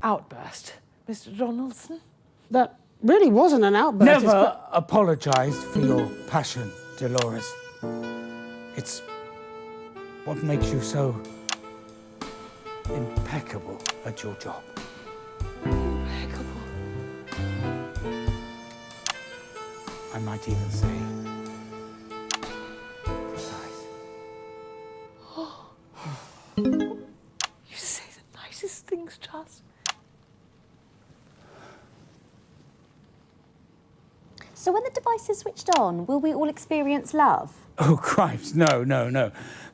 outburst, Mr. Donaldson. That really wasn't an outburst. Never apologise for your passion, Dolores. It's what makes you so impeccable at your job. Impeccable. I might even say precise. You say the nicest things, Charles. So when the device is switched on, will we all experience love? Oh, Christ, no.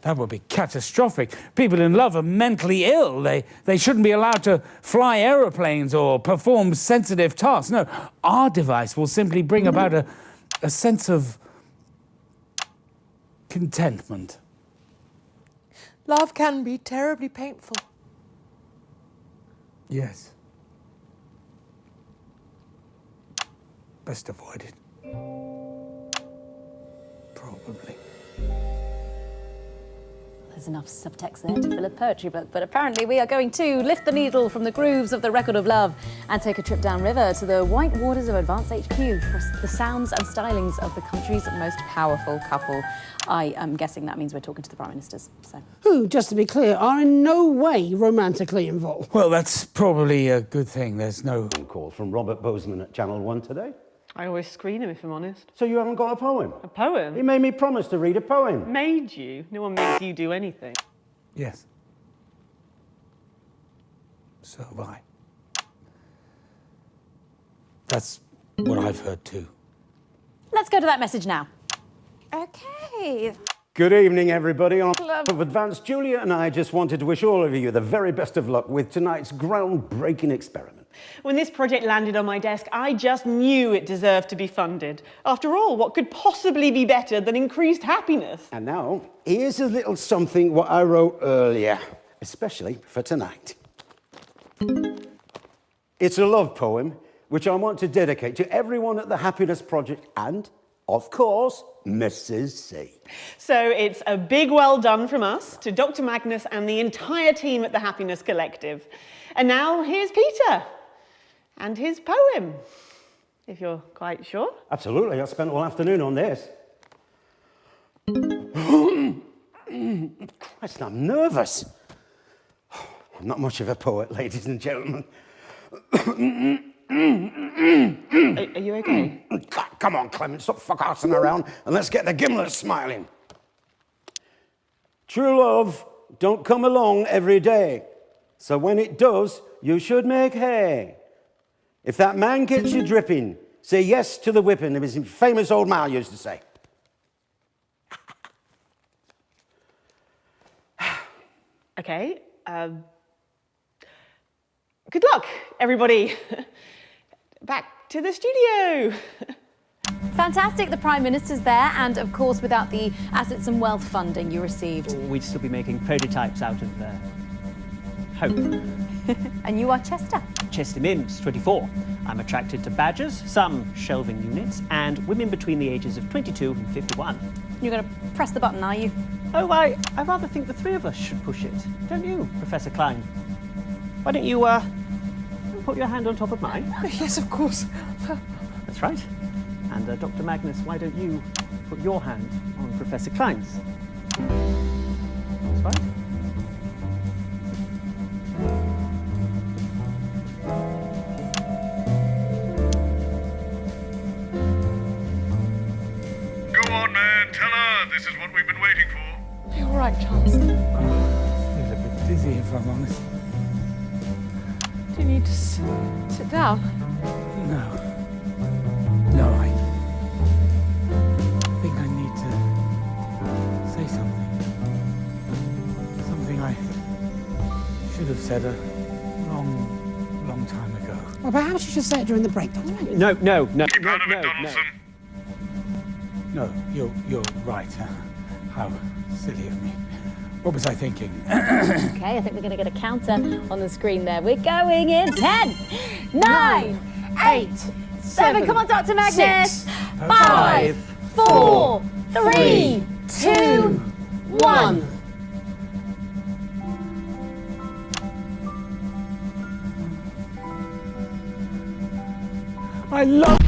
That would be catastrophic. People in love are mentally ill. They shouldn't be allowed to fly aeroplanes or perform sensitive tasks. No, our device will simply bring about a sense of contentment. Love can be terribly painful. Yes. Best avoided. Probably. There's enough subtext there to fill a poetry book, but apparently we are going to lift the needle from the grooves of the record of love and take a trip downriver to the white waters of Advance HQ for the sounds and stylings of the country's most powerful couple. I am guessing that means we're talking to the Prime Ministers, so. Who, just to be clear, are in no way romantically involved. Well, that's probably a good thing. There's no... Call from Robert Bozeman at Channel 1 today. I always screen him, if I'm honest. So you haven't got a poem? A poem? He made me promise to read a poem. Made you? No one makes you do anything. Yes. So have I. That's what I've heard too. Let's go to that message now. Okay. Good evening, everybody. On behalf of Advance, Julia and I just wanted to wish all of you the very best of luck with tonight's groundbreaking experiment. When this project landed on my desk, I just knew it deserved to be funded. After all, what could possibly be better than increased happiness? And now, here's a little something what I wrote earlier, especially for tonight. It's a love poem, which I want to dedicate to everyone at the Happiness Project and, of course, Mrs. C. So it's a big well done from us to Dr. Magnus and the entire team at the Happiness Collective. And now here's Peter and his poem, if you're quite sure. Absolutely, I spent all afternoon on this. Christ, I'm nervous. I'm not much of a poet, ladies and gentlemen. Are you okay? Come on, Clement, stop fuck-arsing around and let's get the gimlets smiling. True love don't come along every day, so when it does, you should make hay. If that man gets you dripping, say yes to the whipping, as his famous old Mal used to say. Okay. Good luck, everybody. Back to the studio. Fantastic, the Prime Minister's there, and of course without the assets and wealth funding you received. We'd still be making prototypes out of hope. And you are Chester. Chester Mims, 24. I'm attracted to badgers, some shelving units, and women between the ages of 22 and 51. You're going to press the button, are you? Oh, I rather think the three of us should push it. Don't you, Professor Klein? Why don't you, put your hand on top of mine? Yes, of course. That's right. And Dr. Magnus, why don't you put your hand on Professor Klein's? That's right. Go on, man, tell her this is what we've been waiting for. You're right, Charles. I feel a bit dizzy, if I'm honest. Do you need to sit down? No, I think I need to say something. Something I should have said a long time ago. Well, perhaps you should say it during the break, Dr. Magnus. No. Keep out of it, Donaldson. No, you're right. How silly of me. What was I thinking? Okay, I think we're going to get a counter on the screen there. We're going in 10, 9, 8, 7. Come on, Dr. Magnus. 5, 4, 3, 2, 1. I love...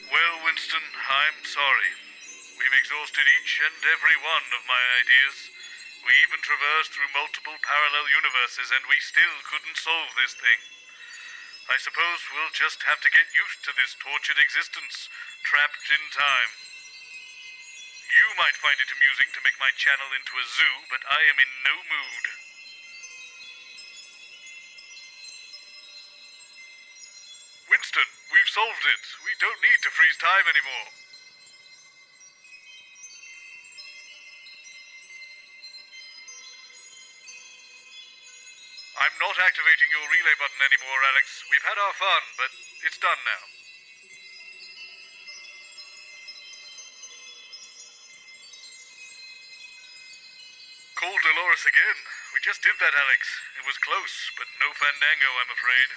Well, Winston, I'm sorry. We've exhausted each and every one of my ideas. We even traversed through multiple parallel universes, and we still couldn't solve this thing. I suppose we'll just have to get used to this tortured existence, trapped in time. You might find it amusing to make my channel into a zoo, but I am in no mood. Winston, we've solved it. We don't need to freeze time anymore. I'm not activating your relay button anymore, Alex. We've had our fun, but it's done now. Call Dolores again. We just did that, Alex. It was close, but no Fandango, I'm afraid.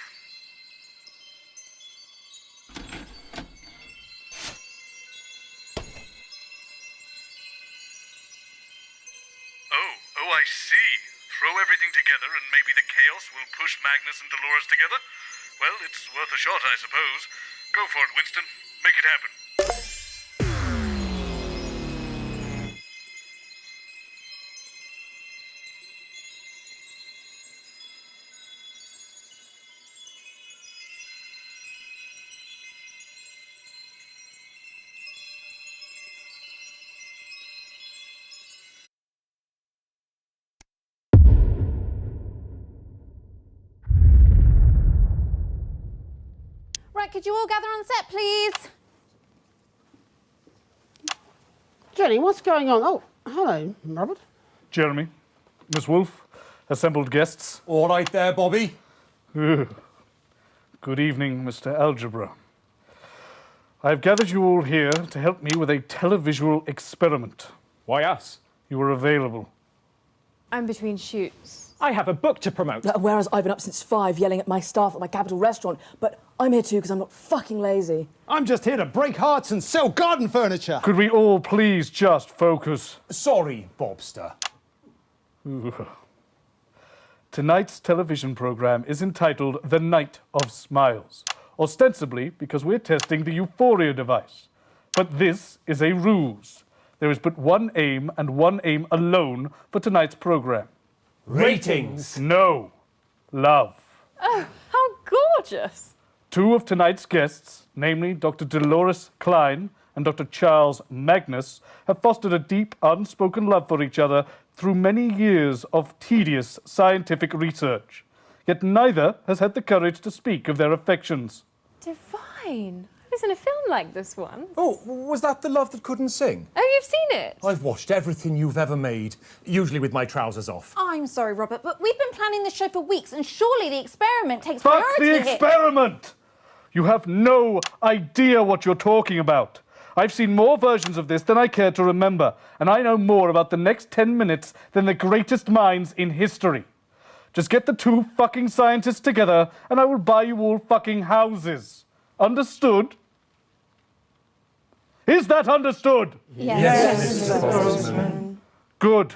Oh, I see. Throw everything together and maybe the chaos will push Magnus and Dolores together? Well, it's worth a shot, I suppose. Go for it, Winston. Make it happen. Right, could you all gather on set, please? Jenny, what's going on? Oh, hello, Robert. Jeremy, Miss Wolfe, assembled guests. All right there, Bobby. Good evening, Mr. Algebra. I've gathered you all here to help me with a televisual experiment. Why us? You were available. I'm between shoots. I have a book to promote. Whereas I've been up since 5 yelling at my staff at my capital restaurant, but I'm here too because I'm not fucking lazy. I'm just here to break hearts and sell garden furniture. Could we all please just focus? Sorry, Bobster. Tonight's television program is entitled The Night of Smiles, ostensibly because we're testing the Euphoria device. But this is a ruse. There is but one aim and one aim alone for tonight's program. Ratings. No. Love. Oh, how gorgeous. 2 of tonight's guests, namely Dr. Dolores Klein and Dr. Charles Magnus, have fostered a deep, unspoken love for each other through many years of tedious scientific research. Yet neither has had the courage to speak of their affections. Divine. I was in a film like this one. Oh, was that The Love That Couldn't Sing? Oh, you've seen it? I've watched everything you've ever made, usually with my trousers off. I'm sorry, Robert, but we've been planning this show for weeks, and surely the experiment takes Fuck priority the here. experiment! You have no idea what you're talking about. I've seen more versions of this than I care to remember, and I know more about the next 10 minutes than the greatest minds in history. Just get the 2 fucking scientists together, and I will buy you all fucking houses. Understood? Is that understood? Yes. Good.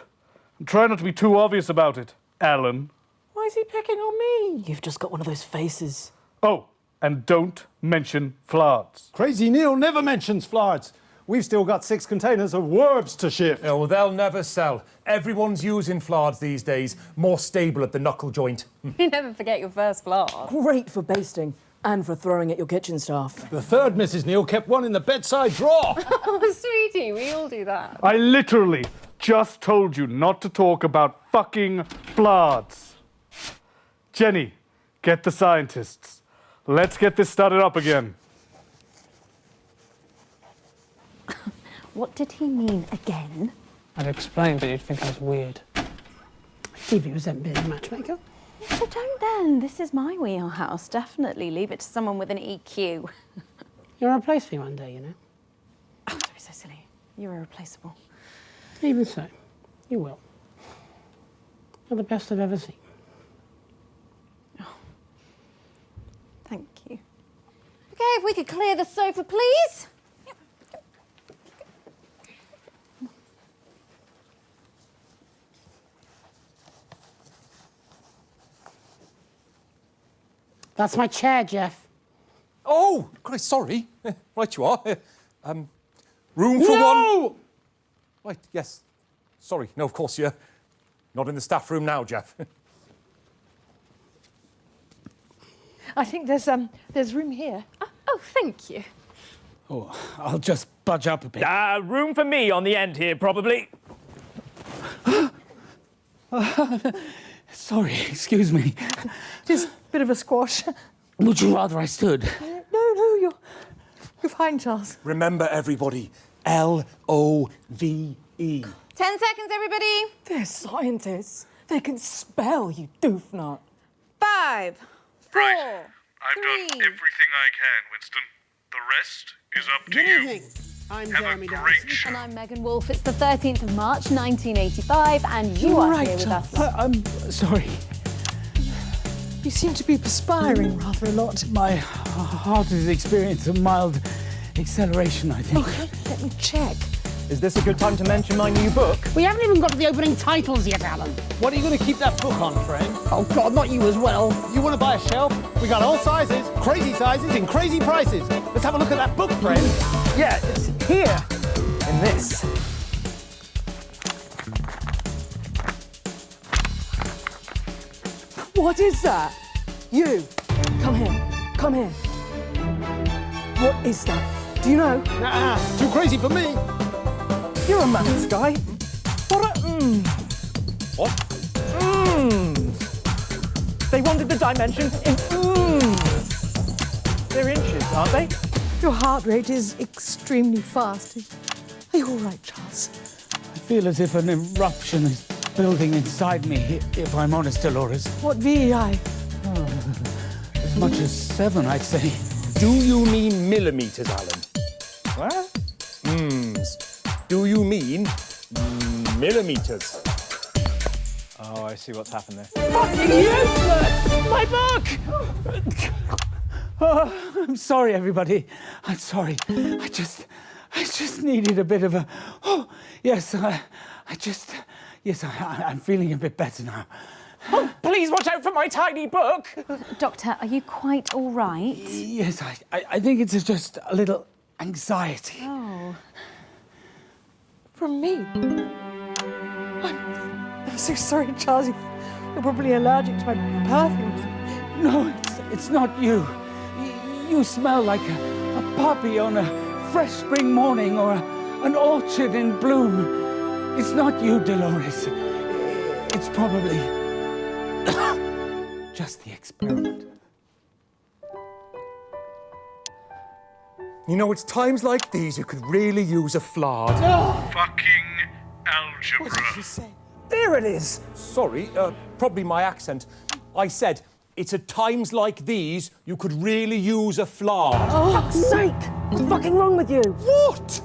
And try not to be too obvious about it, Alan. Why is he picking on me? You've just got one of those faces. Oh, and don't mention Flards. Crazy Neil never mentions Flards. We've still got 6 containers of Werbs to shift. Oh, well, they'll never sell. Everyone's using Flards these days. More stable at the knuckle joint. You never forget your first flart. Great for basting and for throwing at your kitchen staff. The third Mrs. Neil kept one in the bedside drawer. Oh, sweetie, we all do that. I literally just told you not to talk about fucking Flards. Jenny, get the scientists. Let's get this started up again. What did he mean again? I'd explain, but you'd think I was weird. TV resent being a matchmaker. So don't then. This is my wheelhouse. Definitely leave it to someone with an EQ. You'll replace me one day, you know. Oh, don't be so silly. You're irreplaceable. Even so, you will. You're the best I've ever seen. Thank you. Okay, if we could clear the sofa, please. That's my chair, Jeff. Oh, Christ, sorry. Right you are. Room for one. Right, yes. Sorry. No, of course, you're not in the staff room now, Jeff. I think there's room here. Oh, thank you. Oh, I'll just budge up a bit. Room for me on the end here, probably. Sorry, excuse me. Just a bit of a squash. Would you rather I stood? No, you're fine, Charles. Remember, everybody, L-O-V-E. 10 seconds, everybody. They're scientists. They can spell, you doofnut. 5, 4, Right. I've done everything I can, Winston. The rest is up to you. I'm Have Jeremy a Dawes. great show. And I'm Megan Wolf. It's the 13th of March, 1985, and you are right, here with us. I'm sorry. You seem to be perspiring rather a lot. My heart has experienced a mild acceleration, I think. Let me check. Is this a good time to mention my new book? We haven't even got to the opening titles yet, Alan. What are you going to keep that book on, friend? Oh, God, not you as well. You want to buy a shelf? We got all sizes, in crazy prices. Let's have a look at that book, friend. Yeah, it's here. In this. What is that? You, come here. Come here. What is that? Do you know? Too crazy for me. You're a maths guy. What are What? They wanted the dimension in They're inches, aren't they? Your heart rate is extremely fast. Are you all right, Charles? I feel as if an eruption is building inside me, if I'm honest, Dolores. What VEI? As much as 7, I'd say. Do you mean millimetres, Alan? What? Do you mean millimetres? Oh, I see what's happened there. Fucking useless! My book! Oh, I'm sorry, everybody. I'm sorry. I just needed a bit of a... Oh, yes, I'm feeling a bit better now. Oh, please watch out for my tiny book. Doctor, are you quite all right? Yes, I think it's just a little anxiety. Oh. From me? I'm so sorry, Charles. You're probably allergic to my perfume. No, it's not you. You smell like a puppy on a fresh spring morning or an orchard in bloom. It's not you, Dolores. It's probably just the experiment. You know, it's times like these you could really use a flard. Fucking algebra. There it is. Sorry, probably my accent. I said, it's at times like these you could really use a flard. For fuck's sake! What's fucking wrong with you? What?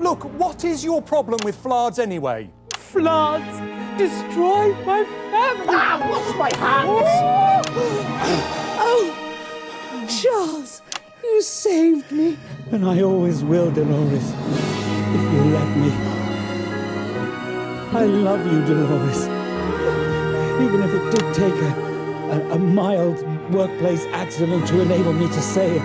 Look, what is your problem with flards anyway? Floods destroy my family. Wash my hands! Oh, Charles, you saved me. And I always will, Dolores, if you let me. I love you, Dolores. Even if it did take a mild workplace accident to enable me to say it.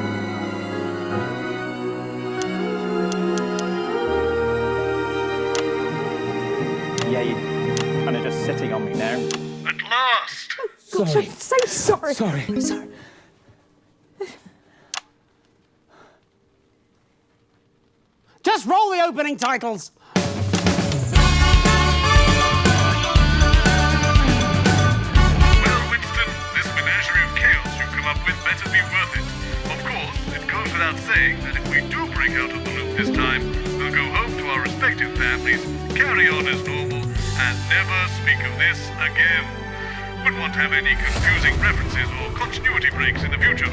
Yeah, you're kind of just sitting on me now. At last! Gosh, I'm so sorry. Sorry. Just roll the opening titles. Well, Winston, this menagerie of chaos you've come up with better be worth it. Of course, it goes without saying that if we do break out of the loop this time, we'll go home to our respective families, carry on as normal, and never speak of this again. Wouldn't want to have any confusing references or continuity breaks in the future.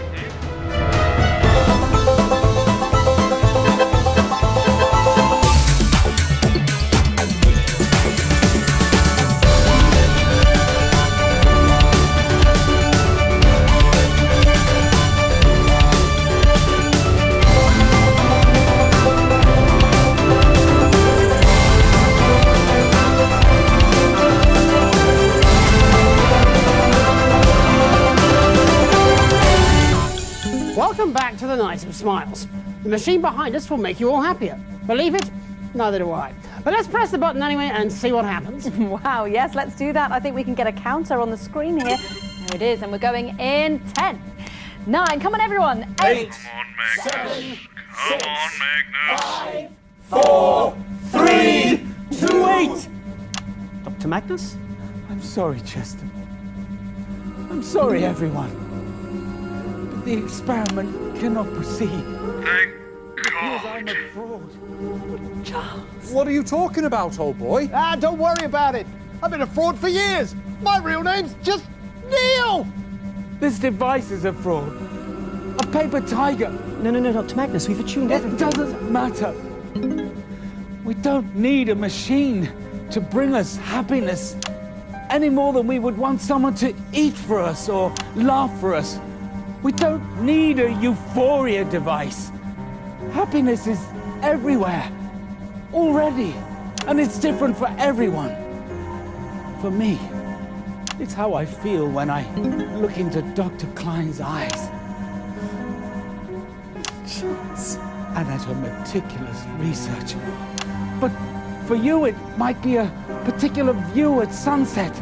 another night of smiles. The machine behind us will make you all happier. Believe it? Neither do I. But let's press the button anyway and see what happens. Wow, yes, let's do that. I think we can get a counter on the screen here. There it is, and we're going in 10, 9, come on everyone, 8, Come on, Magnus. Come on, Magnus. 4, 3, 2, 8. Dr. Magnus? I'm sorry, Chester. I'm sorry, everyone. But the experiment cannot proceed. Thank Because God. I'm a fraud. What are you talking about, old boy? Ah, don't worry about it. I've been a fraud for years. My real name's just Neil. This device is a fraud. A paper tiger. No, Dr. Magnus, we've attuned It everything. doesn't matter. We don't need a machine to bring us happiness any more than we would want someone to eat for us or laugh for us. We don't need a euphoria device. Happiness is everywhere already, and it's different for everyone. For me, it's how I feel when I look into Dr. Klein's eyes. And at her meticulous research. But for you, it might be a particular view at sunset,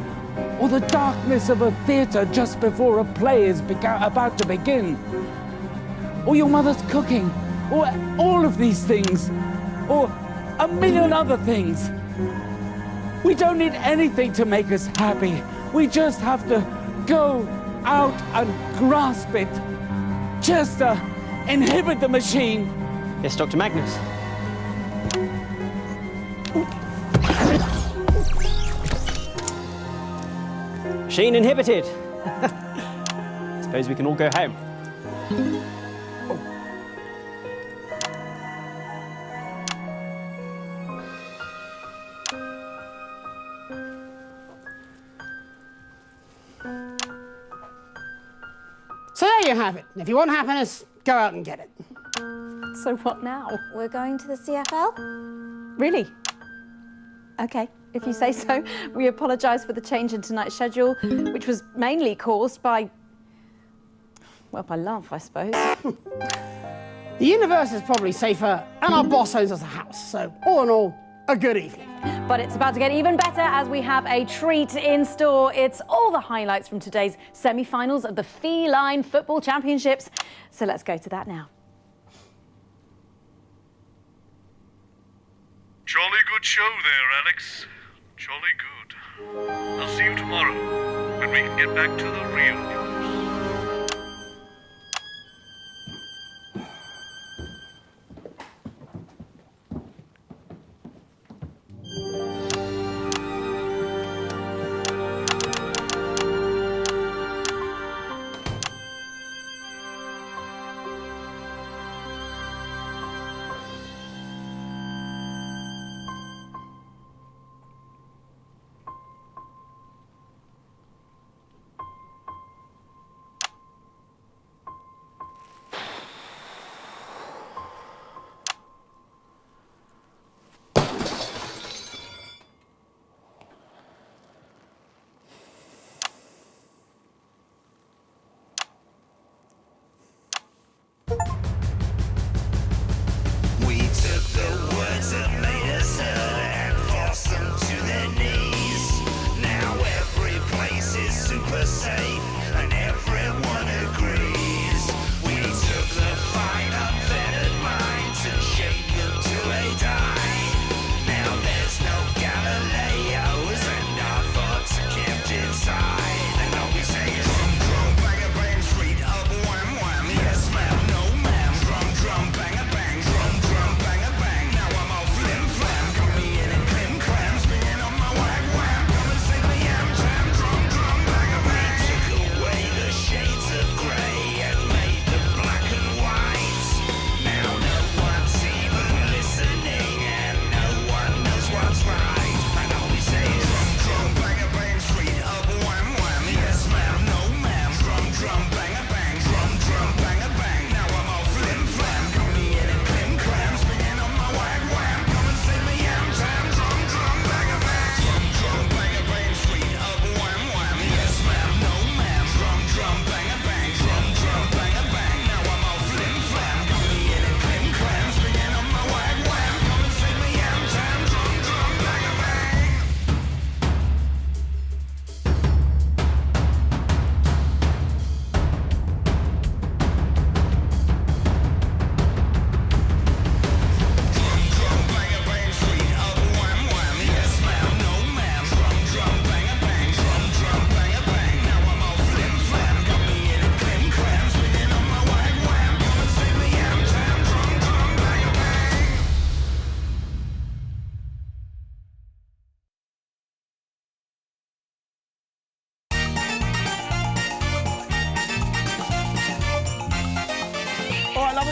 or the darkness of a theater just before a play is about to begin, or your mother's cooking, or all of these things, or a million other things. We don't need anything to make us happy. We just have to go out and grasp it. Chester, inhibit the machine. Yes, Dr. Magnus. Machine inhibited. Suppose we can all go home. So there you have it. If you want happiness, go out and get it. So what now? We're going to the CFL? Really? Okay, if you say so. We apologise for the change in tonight's schedule, which was mainly caused by, well, by love, I suppose. The universe is probably safer, and our boss owns us a house. So all in all, a good evening. But it's about to get even better as we have a treat in store. It's all the highlights from today's semi-finals of the Feline Football Championships. So let's go to that now. Jolly good show there, Alex. Jolly good. I'll see you tomorrow when we can get back to the real news.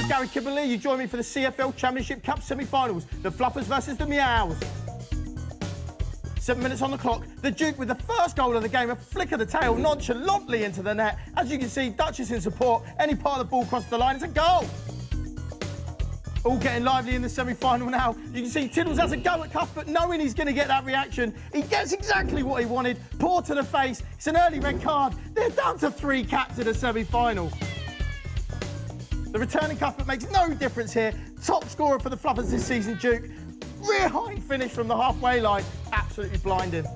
Gary Kibberley. You join me for the CFL Championship Cup semi-finals. The Fluffers versus the Meows. 7 minutes on the clock. The Duke with the first goal of the game. A flick of the tail nonchalantly into the net. As you can see, Duchess in support. Any part of the ball crosses the line, it's a goal. All getting lively in the semi-final now. You can see Tiddles has a go at Cuthbert, knowing he's going to get that reaction. He gets exactly what he wanted. Poor to the face. It's an early red card. They're down to 3 caps in the semi-final. The returning Cuthbert makes no difference here. Top scorer for the Fluffers this season, Duke. Rear hind finish from the halfway line. Absolutely blinding.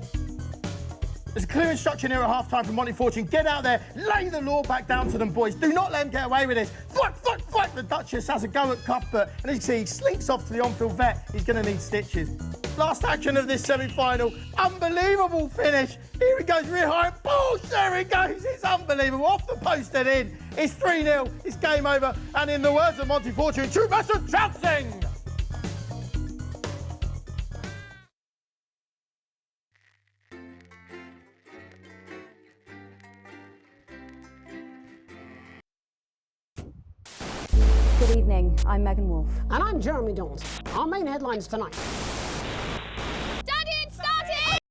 There's a clear instruction here at half-time from Monty Fortune. Get out there, lay the law back down to them, boys. Do not let them get away with this. Fight, fight, fight. The Duchess has a go at Cuthbert. And as you see, he slinks off to the on-field vet. He's going to need stitches. Last action of this semi-final. Unbelievable finish. Here he goes, rear high. Ball, there he goes. It's unbelievable. Off the post and in. It's 3-0. It's game over. And in the words of Monty Fortune, true master trouncing. Good evening, I'm Megan Wolfe. And I'm Jeremy Dawes. Our main headlines tonight.